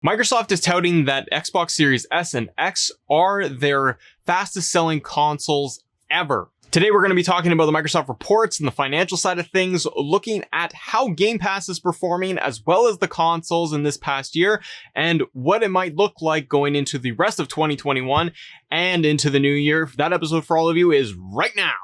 Microsoft is touting that Xbox Series S and X are their fastest selling consoles ever. Today, we're going to be talking about the Microsoft reports and the financial side of things, looking at how Game Pass is performing as well as the consoles in this past year and what it might look like going into the rest of 2021 and into the new year. That episode for all of you is right now.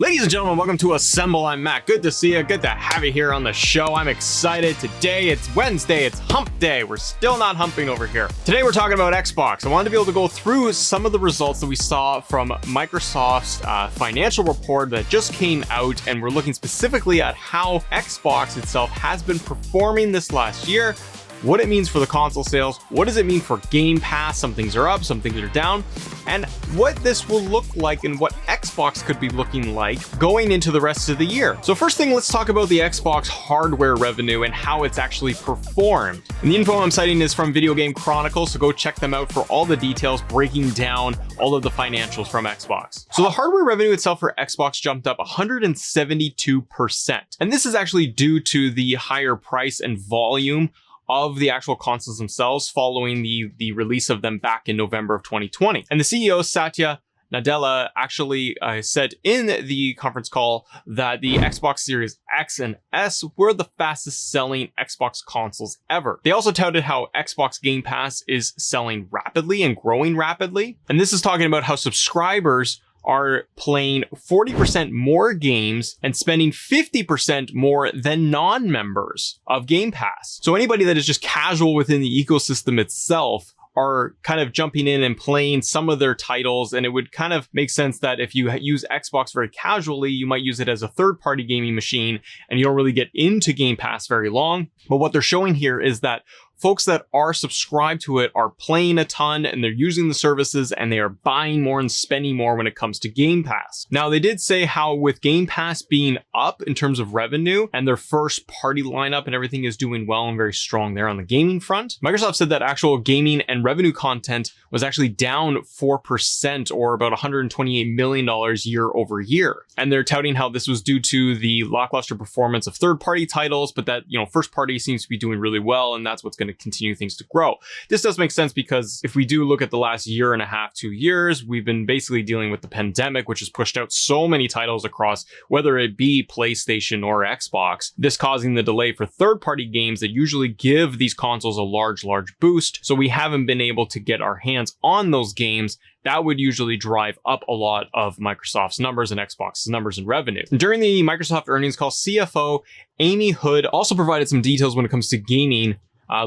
Ladies and gentlemen, welcome to Assemble. I'm Matt. Good to see you. Good to have you here on the show. I'm excited. Today, it's Wednesday. It's hump day. We're still not humping over here. Today, we're talking about Xbox. I wanted to be able to go through some of the results that we saw from Microsoft's financial report that just came out, and we're looking specifically at how Xbox itself has been performing this last year, what it means for the console sales, what does it mean for Game Pass, some things are up, some things are down, and what this will look like and what Xbox could be looking like going into the rest of the year. So first thing, let's talk about the Xbox hardware revenue and how it's actually performed. And the info I'm citing is from Video Game Chronicles, so go check them out for all the details breaking down all of the financials from Xbox. So the hardware revenue itself for Xbox jumped up 172%. And this is actually due to the higher price and volume of the actual consoles themselves following the release of them back in November of 2020. And the CEO, Satya Nadella, actually said in the conference call that the Xbox Series X and S were the fastest selling Xbox consoles ever. They also touted how Xbox Game Pass is selling rapidly and growing rapidly. And this is talking about how subscribers are playing 40% more games and spending 50% more than non-members of Game Pass. So anybody that is just casual within the ecosystem itself are kind of jumping in and playing some of their titles, and it would kind of make sense that if you use Xbox very casually, you might use it as a third-party gaming machine, and you don't really get into Game Pass very long. But what they're showing here is that folks that are subscribed to it are playing a ton and they're using the services and they are buying more and spending more when it comes to Game Pass. Now, they did say how with Game Pass being up in terms of revenue and their first party lineup and everything is doing well and very strong there on the gaming front. Microsoft said that actual gaming and revenue content was actually down 4% or about $128 million year over year. And they're touting how this was due to the lackluster performance of third-party titles, but that, first party seems to be doing really well, and that's what's going to continue things to grow. This does make sense because if we do look at the last year and a half, 2 years, we've been basically dealing with the pandemic, which has pushed out so many titles across, whether it be PlayStation or Xbox, this causing the delay for third-party games that usually give these consoles a large boost. So we haven't been able to get our hands on those games. That would usually drive up a lot of Microsoft's numbers and Xbox's numbers and revenue. And during the Microsoft earnings call, CFO Amy Hood also provided some details when it comes to gaming,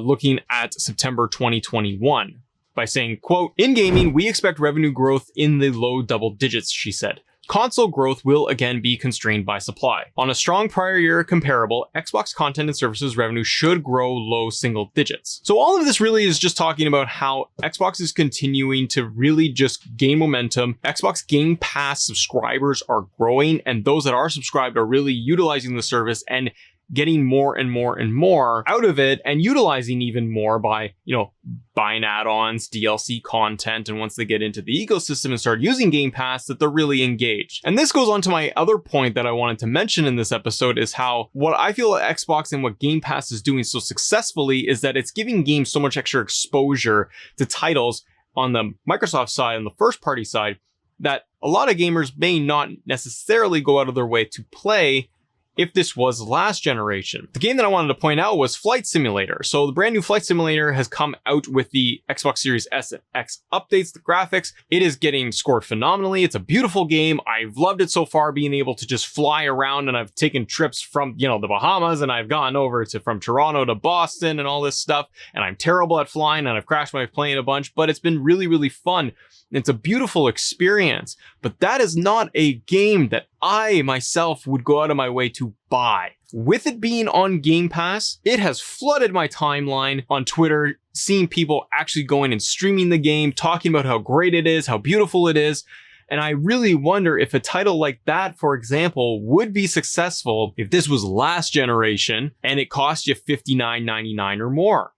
looking at September 2021 by saying, quote, "In gaming, we expect revenue growth in the low double digits," she said. "Console growth will again be constrained by supply. On a strong prior year comparable, Xbox content and services revenue should grow low single digits." So all of this really is just talking about how Xbox is continuing to really just gain momentum. Xbox Game Pass subscribers are growing, and those that are subscribed are really utilizing the service and getting more and more and more out of it and utilizing even more by, buying add-ons, DLC content. And once they get into the ecosystem and start using Game Pass, that they're really engaged. And this goes on to my other point that I wanted to mention in this episode is how what I feel Xbox and what Game Pass is doing so successfully is that it's giving games so much extra exposure to titles on the Microsoft side, on the first party side, that a lot of gamers may not necessarily go out of their way to play if this was last generation. The game that I wanted to point out was Flight Simulator. So the brand new Flight Simulator has come out with the Xbox Series S and X updates, the graphics. It is getting scored phenomenally. It's a beautiful game. I've loved it so far, being able to just fly around, and I've taken trips from, the Bahamas, and I've gone over from Toronto to Boston and all this stuff. And I'm terrible at flying and I've crashed my plane a bunch, but it's been really, really fun. It's a beautiful experience, but that is not a game that I myself would go out of my way to buy. With it being on Game Pass, it has flooded my timeline on Twitter, seeing people actually going and streaming the game, talking about how great it is, how beautiful it is. And I really wonder if a title like that, for example, would be successful if this was last generation and it cost you $59.99 or more.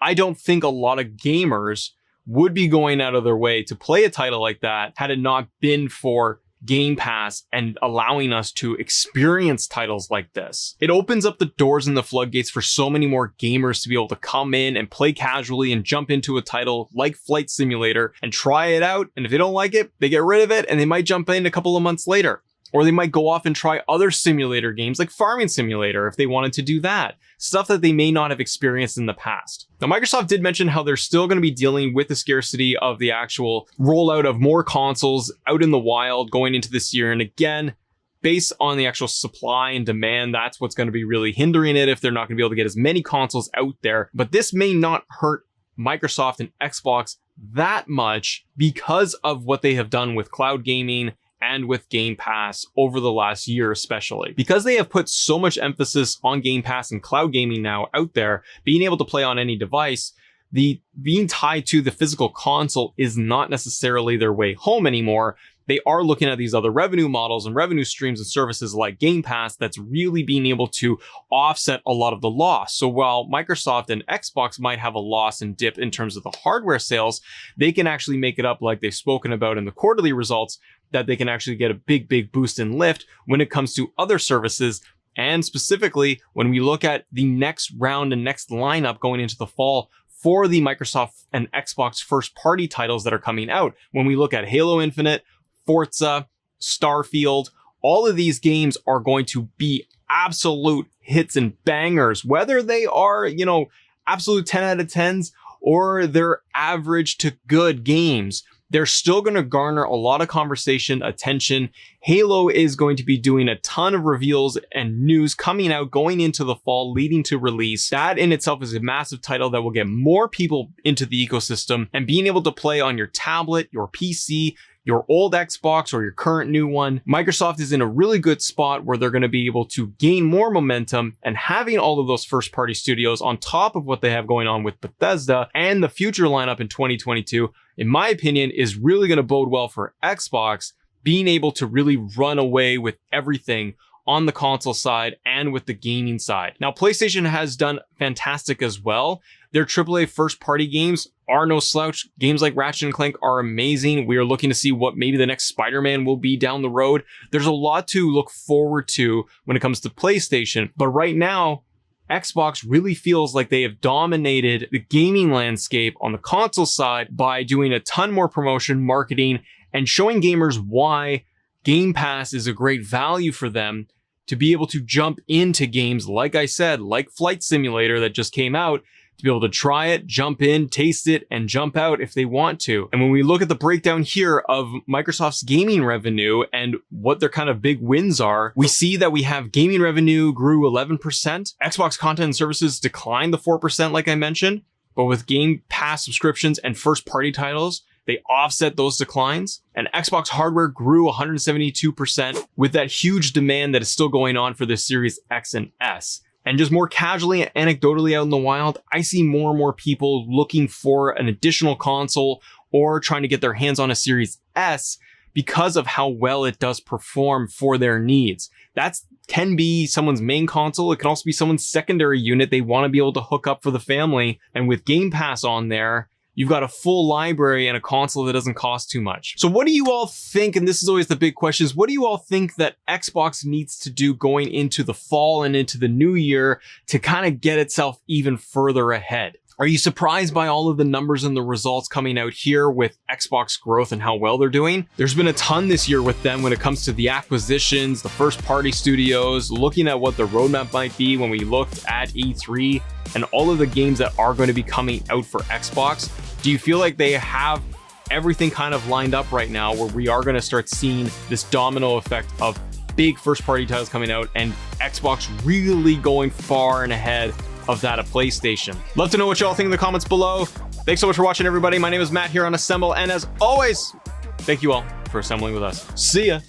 I don't think a lot of gamers would be going out of their way to play a title like that had it not been for Game Pass and allowing us to experience titles like this. It opens up the doors and the floodgates for so many more gamers to be able to come in and play casually and jump into a title like Flight Simulator and try it out. And if they don't like it, they get rid of it and they might jump in a couple of months later. Or they might go off and try other simulator games like Farming Simulator if they wanted to do that. Stuff that they may not have experienced in the past. Now, Microsoft did mention how they're still going to be dealing with the scarcity of the actual rollout of more consoles out in the wild going into this year. And again, based on the actual supply and demand, that's what's going to be really hindering it if they're not going to be able to get as many consoles out there. But this may not hurt Microsoft and Xbox that much because of what they have done with cloud gaming and with Game Pass over the last year especially. Because they have put so much emphasis on Game Pass and cloud gaming now out there, being able to play on any device, being tied to the physical console is not necessarily their way home anymore. They are looking at these other revenue models and revenue streams and services like Game Pass that's really being able to offset a lot of the loss. So while Microsoft and Xbox might have a loss and dip in terms of the hardware sales, they can actually make it up like they've spoken about in the quarterly results, that they can actually get a big boost and lift when it comes to other services. And specifically, when we look at the next round and next lineup going into the fall for the Microsoft and Xbox first party titles that are coming out, when we look at Halo Infinite, Forza, Starfield, all of these games are going to be absolute hits and bangers, whether they are, absolute 10 out of 10s or they're average to good games. They're still going to garner a lot of conversation, attention. Halo is going to be doing a ton of reveals and news coming out going into the fall, leading to release. That in itself is a massive title that will get more people into the ecosystem, and being able to play on your tablet, your PC, your old Xbox, or your current new one. Microsoft is in a really good spot where they're going to be able to gain more momentum, and having all of those first party studios on top of what they have going on with Bethesda and the future lineup in 2022, in my opinion, is really going to bode well for Xbox being able to really run away with everything on the console side and with the gaming side. Now, PlayStation has done fantastic as well. Their AAA first-party games are no slouch. Games like Ratchet & Clank are amazing. We are looking to see what maybe the next Spider-Man will be down the road. There's a lot to look forward to when it comes to PlayStation. But right now, Xbox really feels like they have dominated the gaming landscape on the console side by doing a ton more promotion, marketing, and showing gamers why Game Pass is a great value for them to be able to jump into games, like I said, like Flight Simulator that just came out, to be able to try it, jump in, taste it, and jump out if they want to. And when we look at the breakdown here of Microsoft's gaming revenue and what their kind of big wins are, we see that we have gaming revenue grew 11%. Xbox content and services declined the 4%, like I mentioned, but with Game Pass subscriptions and first-party titles, they offset those declines. And Xbox hardware grew 172% with that huge demand that is still going on for the Series X and S. And just more casually and anecdotally out in the wild, I see more and more people looking for an additional console or trying to get their hands on a Series S because of how well it does perform for their needs. That can be someone's main console. It can also be someone's secondary unit they want to be able to hook up for the family. And with Game Pass on there, you've got a full library and a console that doesn't cost too much. So what do you all think, and this is always the big question, is what do you all think that Xbox needs to do going into the fall and into the new year to kind of get itself even further ahead? Are you surprised by all of the numbers and the results coming out here with Xbox growth and how well they're doing? There's been a ton this year with them when it comes to the acquisitions, the first party studios, looking at what the roadmap might be when we looked at E3 and all of the games that are going to be coming out for Xbox. Do you feel like they have everything kind of lined up right now where we are going to start seeing this domino effect of big first party titles coming out and Xbox really going far and ahead of that of PlayStation? Love to know what y'all think in the comments below. Thanks so much for watching, everybody. My name is Matt here on Assemble, and as always, thank you all for assembling with us. See ya.